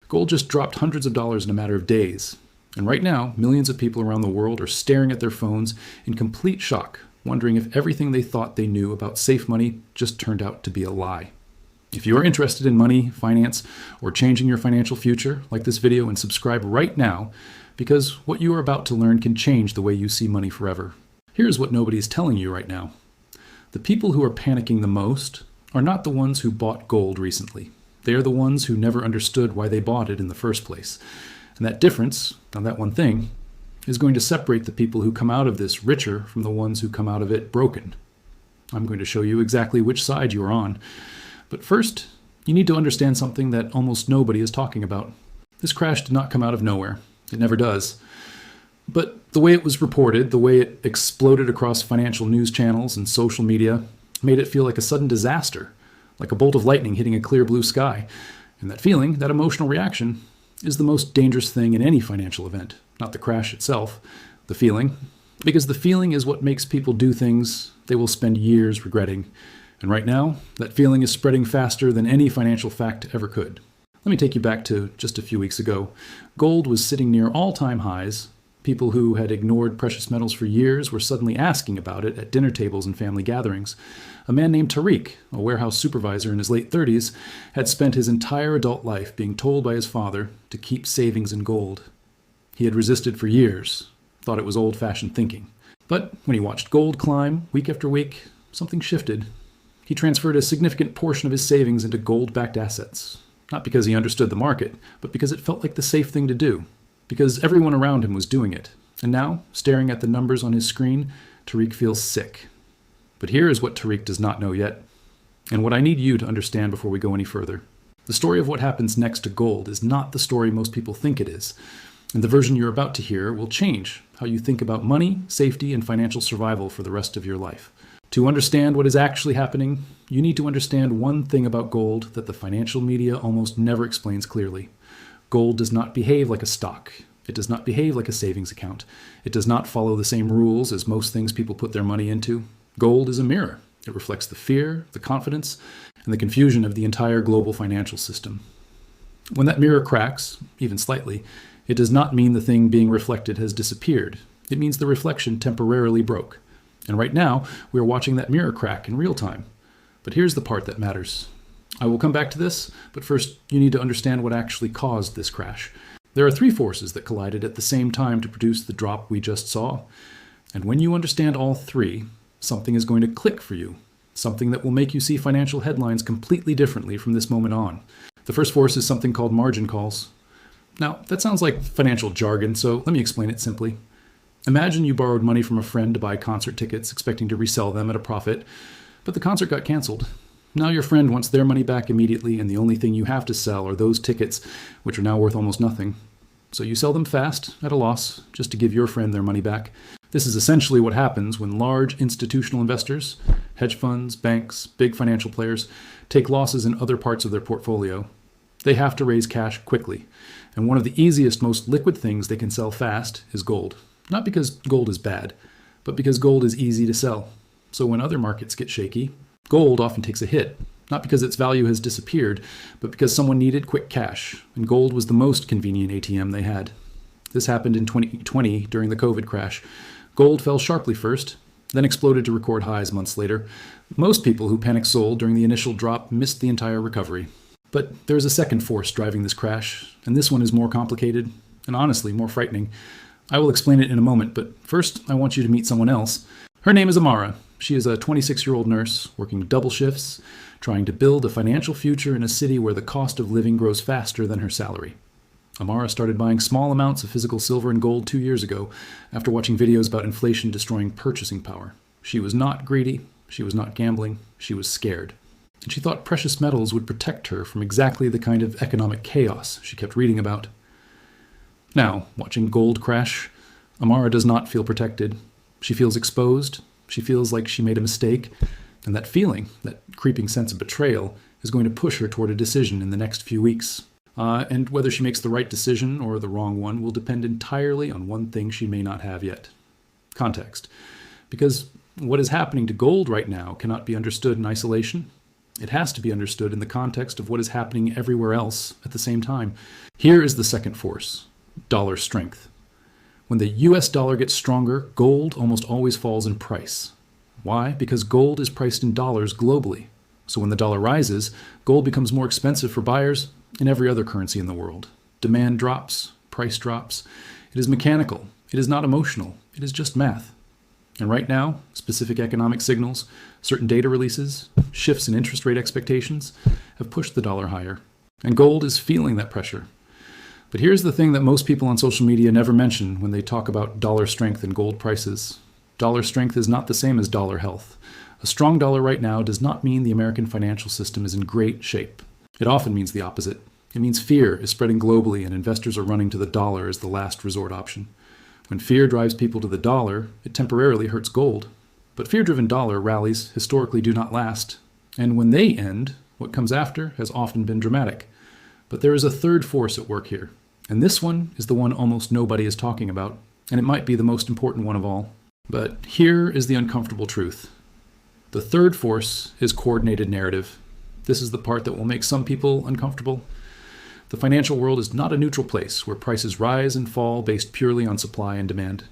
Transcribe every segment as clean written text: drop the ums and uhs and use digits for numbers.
Gold just dropped hundreds of dollars in a matter of days. And right now, millions of people around the world are staring at their phones in complete shock, wondering if everything they thought they knew about safe money just turned out to be a lie. If you are interested in money, finance, or changing your financial future, like this video and subscribe right now, because what you are about to learn can change the way you see money forever. Here's what nobody is telling you right now. The people who are panicking the most are not the ones who bought gold recently. They are the ones who never understood why they bought it in the first place. And that difference, now that one thing, is going to separate the people who come out of this richer from the ones who come out of it broken. I'm going to show you exactly which side you are on. But first, you need to understand something that almost nobody is talking about. This crash did not come out of nowhere. It never does. But the way it was reported, the way it exploded across financial news channels and social media, made it feel like a sudden disaster, like a bolt of lightning hitting a clear blue sky. And that feeling, that emotional reaction, is the most dangerous thing in any financial event, not the crash itself, the feeling. Because the feeling is what makes people do things they will spend years regretting. And right now, that feeling is spreading faster than any financial fact ever could. Let me take you back to just a few weeks ago. Gold was sitting near all-time highs. People who had ignored precious metals for years were suddenly asking about it at dinner tables and family gatherings. A man named Tariq, a warehouse supervisor in his late 30s, had spent his entire adult life being told by his father to keep savings in gold. He had resisted for years, thought it was old-fashioned thinking. But when he watched gold climb week after week, something shifted. He transferred a significant portion of his savings into gold-backed assets. Not because he understood the market, but because it felt like the safe thing to do. Because everyone around him was doing it. And now, staring at the numbers on his screen, Tariq feels sick. But here is what Tariq does not know yet, and what I need you to understand before we go any further. The story of what happens next to gold is not the story most people think it is. And the version you're about to hear will change how you think about money, safety, and financial survival for the rest of your life. To understand what is actually happening, you need to understand one thing about gold that the financial media almost never explains clearly. Gold does not behave like a stock. It does not behave like a savings account. It does not follow the same rules as most things people put their money into. Gold is a mirror. It reflects the fear, the confidence, and the confusion of the entire global financial system. When that mirror cracks, even slightly, it does not mean the thing being reflected has disappeared. It means the reflection temporarily broke. And right now, we are watching that mirror crack in real time. But here's the part that matters. I will come back to this, but first you need to understand what actually caused this crash. There are three forces that collided at the same time to produce the drop we just saw. And when you understand all three, something is going to click for you. Something that will make you see financial headlines completely differently from this moment on. The first force is something called margin calls. Now, that sounds like financial jargon, so let me explain it simply. Imagine you borrowed money from a friend to buy concert tickets, expecting to resell them at a profit, but the concert got canceled. Now your friend wants their money back immediately, and the only thing you have to sell are those tickets, which are now worth almost nothing. So you sell them fast, at a loss, just to give your friend their money back. This is essentially what happens when large institutional investors, hedge funds, banks, big financial players, take losses in other parts of their portfolio. They have to raise cash quickly, and one of the easiest, most liquid things they can sell fast is gold. Not because gold is bad, but because gold is easy to sell. So when other markets get shaky, gold often takes a hit, not because its value has disappeared, but because someone needed quick cash, and gold was the most convenient ATM they had. This happened in 2020 during the COVID crash. Gold fell sharply first, then exploded to record highs months later. Most people who panic sold during the initial drop missed the entire recovery. But there is a second force driving this crash, and this one is more complicated, and honestly more frightening. I will explain it in a moment, but first I want you to meet someone else. Her name is Amara. She is a 26-year-old nurse, working double shifts, trying to build a financial future in a city where the cost of living grows faster than her salary. Amara started buying small amounts of physical silver and gold 2 years ago after watching videos about inflation destroying purchasing power. She was not greedy, she was not gambling, she was scared. And she thought precious metals would protect her from exactly the kind of economic chaos she kept reading about. Now, watching gold crash, Amara does not feel protected. She feels exposed, she feels like she made a mistake, and that feeling, that creeping sense of betrayal, is going to push her toward a decision in the next few weeks. And whether she makes the right decision or the wrong one will depend entirely on one thing she may not have yet. Context. Because what is happening to gold right now cannot be understood in isolation. It has to be understood in the context of what is happening everywhere else at the same time. Here is the second force, dollar strength. When the US dollar gets stronger, gold almost always falls in price. Why? Because gold is priced in dollars globally. So when the dollar rises, gold becomes more expensive for buyers in every other currency in the world. Demand drops, price drops. It is mechanical. It is not emotional. It is just math. And right now, specific economic signals, certain data releases, shifts in interest rate expectations have pushed the dollar higher. And gold is feeling that pressure. But here's the thing that most people on social media never mention when they talk about dollar strength and gold prices. Dollar strength is not the same as dollar health. A strong dollar right now does not mean the American financial system is in great shape. It often means the opposite. It means fear is spreading globally and investors are running to the dollar as the last resort option. When fear drives people to the dollar, it temporarily hurts gold. But fear-driven dollar rallies historically do not last. And when they end, what comes after has often been dramatic. But there is a third force at work here. And this one is the one almost nobody is talking about. And it might be the most important one of all. But here is the uncomfortable truth. The third force is coordinated narrative. This is the part that will make some people uncomfortable. The financial world is not a neutral place where prices rise and fall based purely on supply and demand.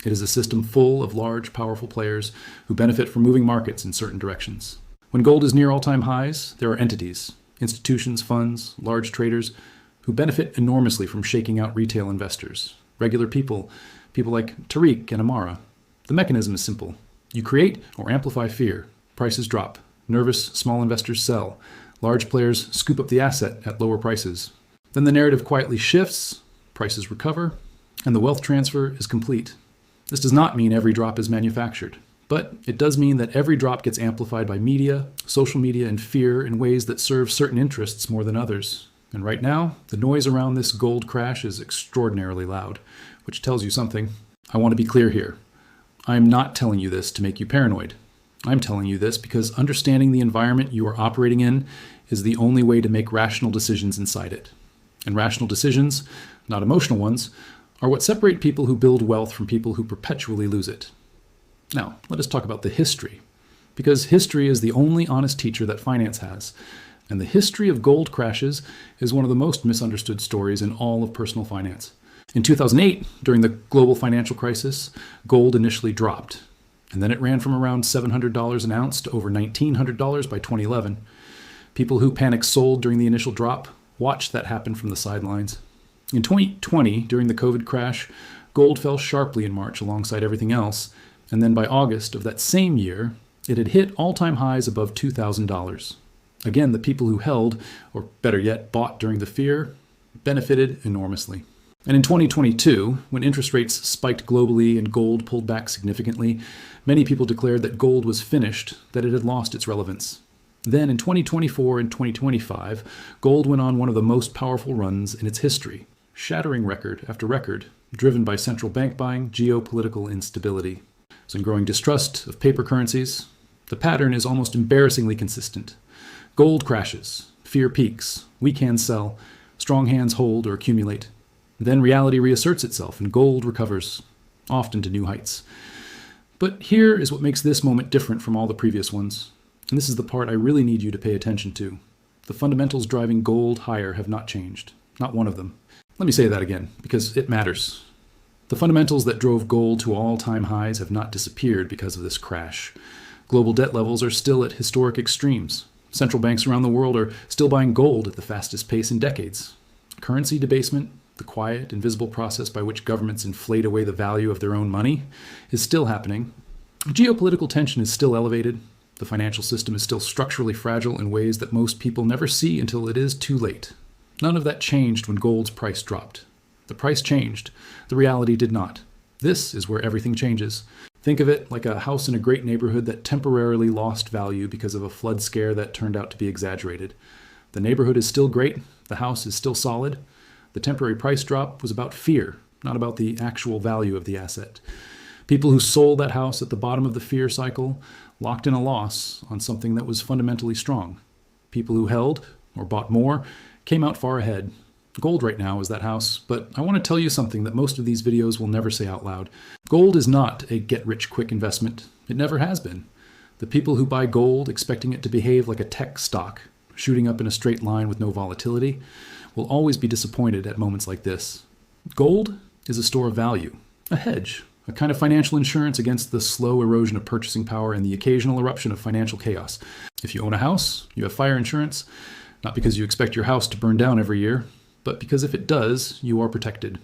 It is a system full of large, powerful players who benefit from moving markets in certain directions. When gold is near all-time highs, there are entities, institutions, funds, large traders, who benefit enormously from shaking out retail investors, regular people like Tariq and Amara. The mechanism is simple. You create or amplify fear. Prices drop. Nervous, small investors sell. Large players scoop up the asset at lower prices. Then the narrative quietly shifts, prices recover, and the wealth transfer is complete. This does not mean every drop is manufactured, but it does mean that every drop gets amplified by media, social media, and fear in ways that serve certain interests more than others. And right now, the noise around this gold crash is extraordinarily loud, which tells you something. I want to be clear here. I am not telling you this to make you paranoid. I'm telling you this because understanding the environment you are operating in is the only way to make rational decisions inside it. And rational decisions, not emotional ones, are what separate people who build wealth from people who perpetually lose it. Now, let us talk about the history, because history is the only honest teacher that finance has. And the history of gold crashes is one of the most misunderstood stories in all of personal finance. In 2008, during the global financial crisis, gold initially dropped. And then it ran from around $700 an ounce to over $1,900 by 2011. People who panic sold during the initial drop watched that happen from the sidelines. In 2020, during the COVID crash, gold fell sharply in March alongside everything else. And then by August of that same year, it had hit all-time highs above $2,000. Again, the people who held, or better yet, bought during the fear, benefited enormously. And in 2022, when interest rates spiked globally and gold pulled back significantly, many people declared that gold was finished, that it had lost its relevance. Then in 2024 and 2025, gold went on one of the most powerful runs in its history, shattering record after record, driven by central bank buying, geopolitical instability. So in growing distrust of paper currencies, the pattern is almost embarrassingly consistent. Gold crashes, fear peaks, weak hands sell, strong hands hold or accumulate. Then reality reasserts itself and gold recovers, often to new heights. But here is what makes this moment different from all the previous ones. And this is the part I really need you to pay attention to. The fundamentals driving gold higher have not changed. Not one of them. Let me say that again, because it matters. The fundamentals that drove gold to all-time highs have not disappeared because of this crash. Global debt levels are still at historic extremes. Central banks around the world are still buying gold at the fastest pace in decades. Currency debasement, the quiet, invisible process by which governments inflate away the value of their own money, is still happening. Geopolitical tension is still elevated. The financial system is still structurally fragile in ways that most people never see until it is too late. None of that changed when gold's price dropped. The price changed. The reality did not. This is where everything changes. Think of it like a house in a great neighborhood that temporarily lost value because of a flood scare that turned out to be exaggerated. The neighborhood is still great. The house is still solid. The temporary price drop was about fear, not about the actual value of the asset. People who sold that house at the bottom of the fear cycle locked in a loss on something that was fundamentally strong. People who held, or bought more, came out far ahead. Gold right now is that house, but I want to tell you something that most of these videos will never say out loud. Gold is not a get-rich-quick investment. It never has been. The people who buy gold expecting it to behave like a tech stock, shooting up in a straight line with no volatility, will always be disappointed at moments like this. Gold is a store of value, a hedge, a kind of financial insurance against the slow erosion of purchasing power and the occasional eruption of financial chaos. If you own a house, you have fire insurance, not because you expect your house to burn down every year, but because if it does, you are protected.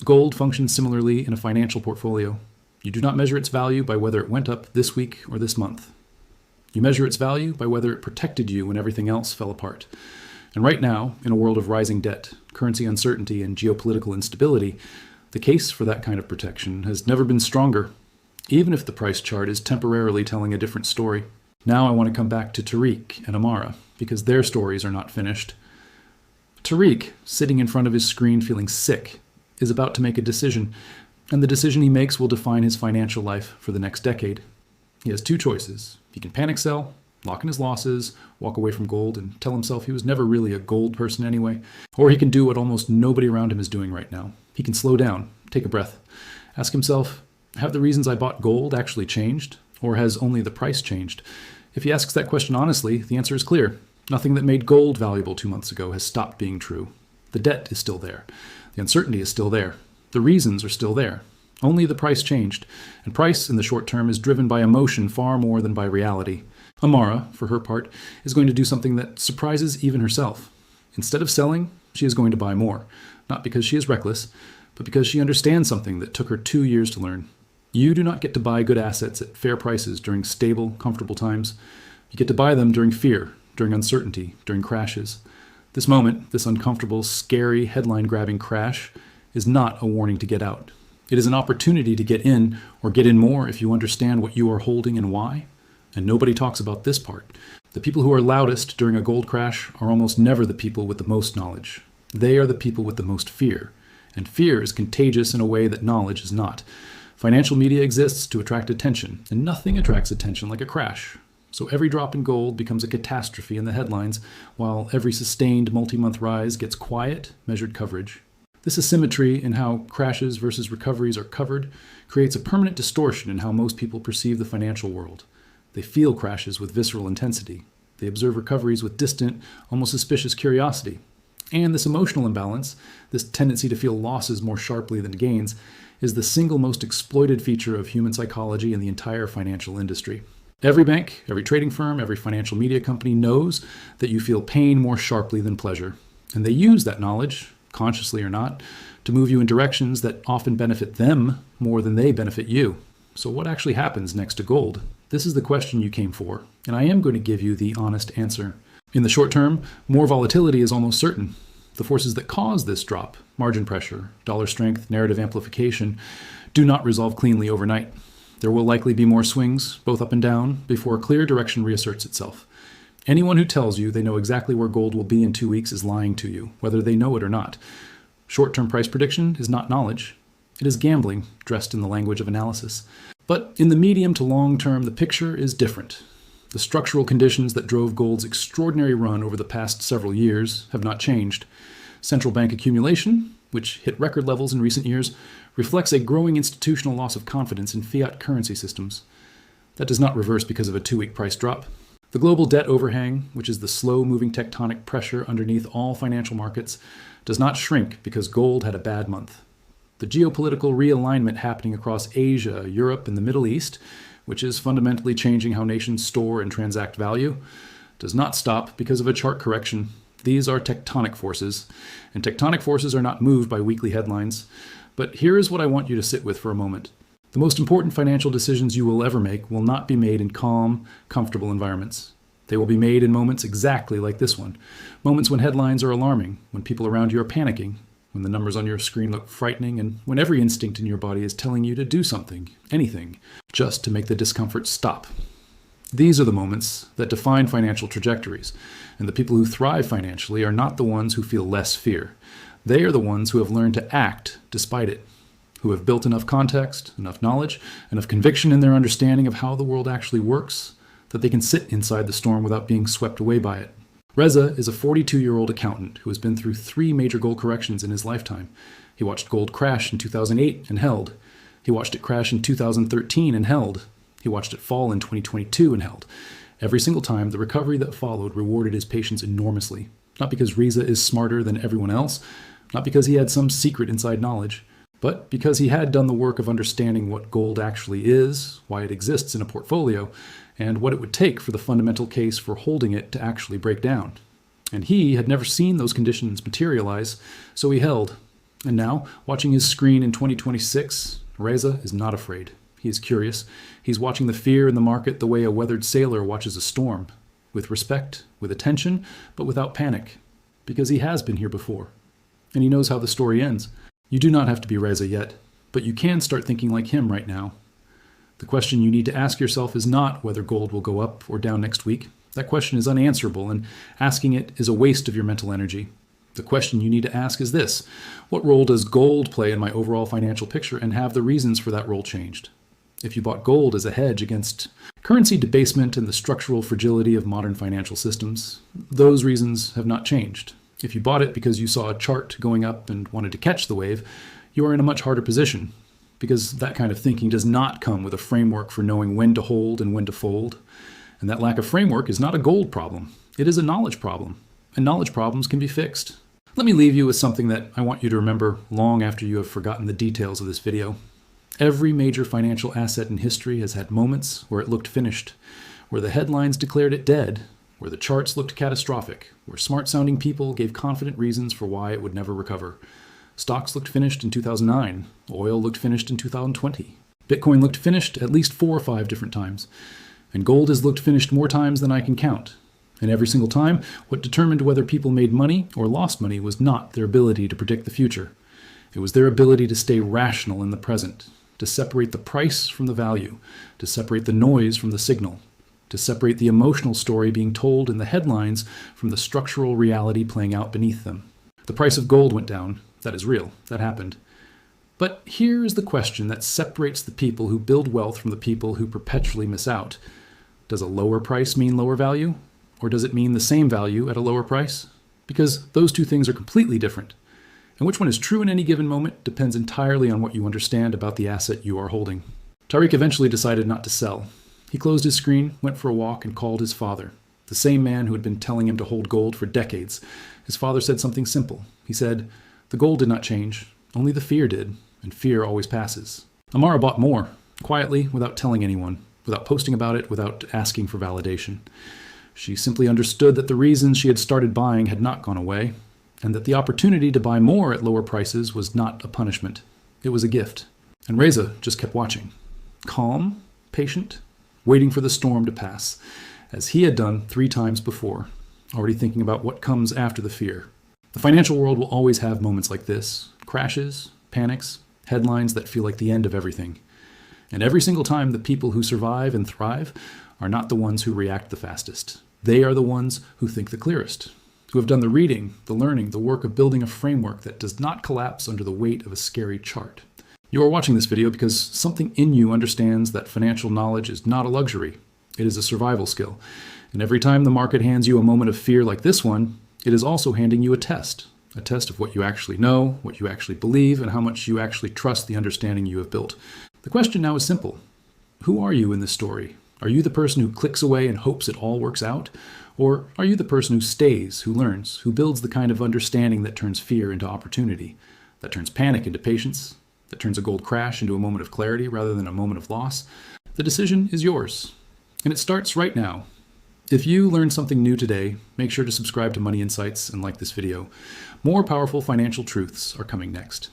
Gold functions similarly in a financial portfolio. You do not measure its value by whether it went up this week or this month. You measure its value by whether it protected you when everything else fell apart. And right now, in a world of rising debt, currency uncertainty, and geopolitical instability, the case for that kind of protection has never been stronger, even if the price chart is temporarily telling a different story. Now I want to come back to Tariq and Amara, because their stories are not finished. Tariq, sitting in front of his screen feeling sick, is about to make a decision, and the decision he makes will define his financial life for the next decade. He has two choices. He can panic sell, lock in his losses, walk away from gold, and tell himself he was never really a gold person anyway. Or he can do what almost nobody around him is doing right now. He can slow down, take a breath, ask himself, have the reasons I bought gold actually changed? Or has only the price changed? If he asks that question honestly, the answer is clear. Nothing that made gold valuable 2 months ago has stopped being true. The debt is still there. The uncertainty is still there. The reasons are still there. Only the price changed. And price, in the short term, is driven by emotion far more than by reality. Amara, for her part, is going to do something that surprises even herself. Instead of selling, she is going to buy more. Not because she is reckless, but because she understands something that took her 2 years to learn. You do not get to buy good assets at fair prices during stable, comfortable times. You get to buy them during fear, during uncertainty, during crashes. This moment, this uncomfortable, scary, headline-grabbing crash, is not a warning to get out. It is an opportunity to get in, or get in more if you understand what you are holding and why. And nobody talks about this part. The people who are loudest during a gold crash are almost never the people with the most knowledge. They are the people with the most fear. And fear is contagious in a way that knowledge is not. Financial media exists to attract attention, and nothing attracts attention like a crash. So every drop in gold becomes a catastrophe in the headlines, while every sustained multi-month rise gets quiet, measured coverage. This asymmetry in how crashes versus recoveries are covered creates a permanent distortion in how most people perceive the financial world. They feel crashes with visceral intensity. They observe recoveries with distant, almost suspicious curiosity. And this emotional imbalance, this tendency to feel losses more sharply than gains, is the single most exploited feature of human psychology in the entire financial industry. Every bank, every trading firm, every financial media company knows that you feel pain more sharply than pleasure. And they use that knowledge, consciously or not, to move you in directions that often benefit them more than they benefit you. So what actually happens next to gold? This is the question you came for, and I am going to give you the honest answer. In the short term, more volatility is almost certain. The forces that cause this drop, margin pressure, dollar strength, narrative amplification, do not resolve cleanly overnight. There will likely be more swings, both up and down, before a clear direction reasserts itself. Anyone who tells you they know exactly where gold will be in 2 weeks is lying to you, whether they know it or not. Short-term price prediction is not knowledge. It is gambling, dressed in the language of analysis. But in the medium to long term, the picture is different. The structural conditions that drove gold's extraordinary run over the past several years have not changed. Central bank accumulation, which hit record levels in recent years, reflects a growing institutional loss of confidence in fiat currency systems. That does not reverse because of a 2-week price drop. The global debt overhang, which is the slow-moving tectonic pressure underneath all financial markets, does not shrink because gold had a bad month. The geopolitical realignment happening across Asia, Europe, and the Middle East, which is fundamentally changing how nations store and transact value, does not stop because of a chart correction. These are tectonic forces, and tectonic forces are not moved by weekly headlines. But here is what I want you to sit with for a moment. The most important financial decisions you will ever make will not be made in calm, comfortable environments. They will be made in moments exactly like this one. Moments when headlines are alarming, when people around you are panicking, when the numbers on your screen look frightening, and when every instinct in your body is telling you to do something, anything, just to make the discomfort stop. These are the moments that define financial trajectories, and the people who thrive financially are not the ones who feel less fear. They are the ones who have learned to act despite it, who have built enough context, enough knowledge, enough conviction in their understanding of how the world actually works, that they can sit inside the storm without being swept away by it. Reza is a 42-year-old accountant who has been through 3 major gold corrections in his lifetime. He watched gold crash in 2008 and held. He watched it crash in 2013 and held. He watched it fall in 2022 and held. Every single time, the recovery that followed rewarded his patience enormously. Not because Reza is smarter than everyone else, not because he had some secret inside knowledge, but because he had done the work of understanding what gold actually is, why it exists in a portfolio, and what it would take for the fundamental case for holding it to actually break down. And he had never seen those conditions materialize, so he held. And now, watching his screen in 2026, Reza is not afraid. He is curious. He's watching the fear in the market the way a weathered sailor watches a storm, with respect, with attention, but without panic, because he has been here before. And he knows how the story ends. You do not have to be Reza yet, but you can start thinking like him right now. The question you need to ask yourself is not whether gold will go up or down next week. That question is unanswerable, and asking it is a waste of your mental energy. The question you need to ask is this: what role does gold play in my overall financial picture, and have the reasons for that role changed? If you bought gold as a hedge against currency debasement and the structural fragility of modern financial systems, those reasons have not changed. If you bought it because you saw a chart going up and wanted to catch the wave, you are in a much harder position, because that kind of thinking does not come with a framework for knowing when to hold and when to fold. And that lack of framework is not a gold problem. It is a knowledge problem, and knowledge problems can be fixed. Let me leave you with something that I want you to remember long after you have forgotten the details of this video. Every major financial asset in history has had moments where it looked finished, where the headlines declared it dead, where the charts looked catastrophic, where smart-sounding people gave confident reasons for why it would never recover. Stocks looked finished in 2009. Oil looked finished in 2020. Bitcoin looked finished at least 4 or 5 different times. And gold has looked finished more times than I can count. And every single time, what determined whether people made money or lost money was not their ability to predict the future. It was their ability to stay rational in the present, to separate the price from the value, to separate the noise from the signal, to separate the emotional story being told in the headlines from the structural reality playing out beneath them. The price of gold went down. That is real. That happened. But here is the question that separates the people who build wealth from the people who perpetually miss out. Does a lower price mean lower value? Or does it mean the same value at a lower price? Because those two things are completely different. And which one is true in any given moment depends entirely on what you understand about the asset you are holding. Tariq eventually decided not to sell. He closed his screen, went for a walk, and called his father, the same man who had been telling him to hold gold for decades. His father said something simple. He said, "The gold did not change, only the fear did, and fear always passes." Amara bought more, quietly, without telling anyone, without posting about it, without asking for validation. She simply understood that the reasons she had started buying had not gone away, and that the opportunity to buy more at lower prices was not a punishment. It was a gift. And Reza just kept watching. Calm, patient, waiting for the storm to pass, as he had done 3 times before, already thinking about what comes after the fear. The financial world will always have moments like this: crashes, panics, headlines that feel like the end of everything. And every single time, the people who survive and thrive are not the ones who react the fastest. They are the ones who think the clearest, who have done the reading, the learning, the work of building a framework that does not collapse under the weight of a scary chart. You are watching this video because something in you understands that financial knowledge is not a luxury. It is a survival skill. And every time the market hands you a moment of fear like this one, it is also handing you a test of what you actually know, what you actually believe, and how much you actually trust the understanding you have built. The question now is simple. Who are you in this story? Are you the person who clicks away and hopes it all works out? Or are you the person who stays, who learns, who builds the kind of understanding that turns fear into opportunity, that turns panic into patience, that turns a gold crash into a moment of clarity rather than a moment of loss? The decision is yours. And it starts right now. If you learned something new today, make sure to subscribe to Money Insights and like this video. More powerful financial truths are coming next.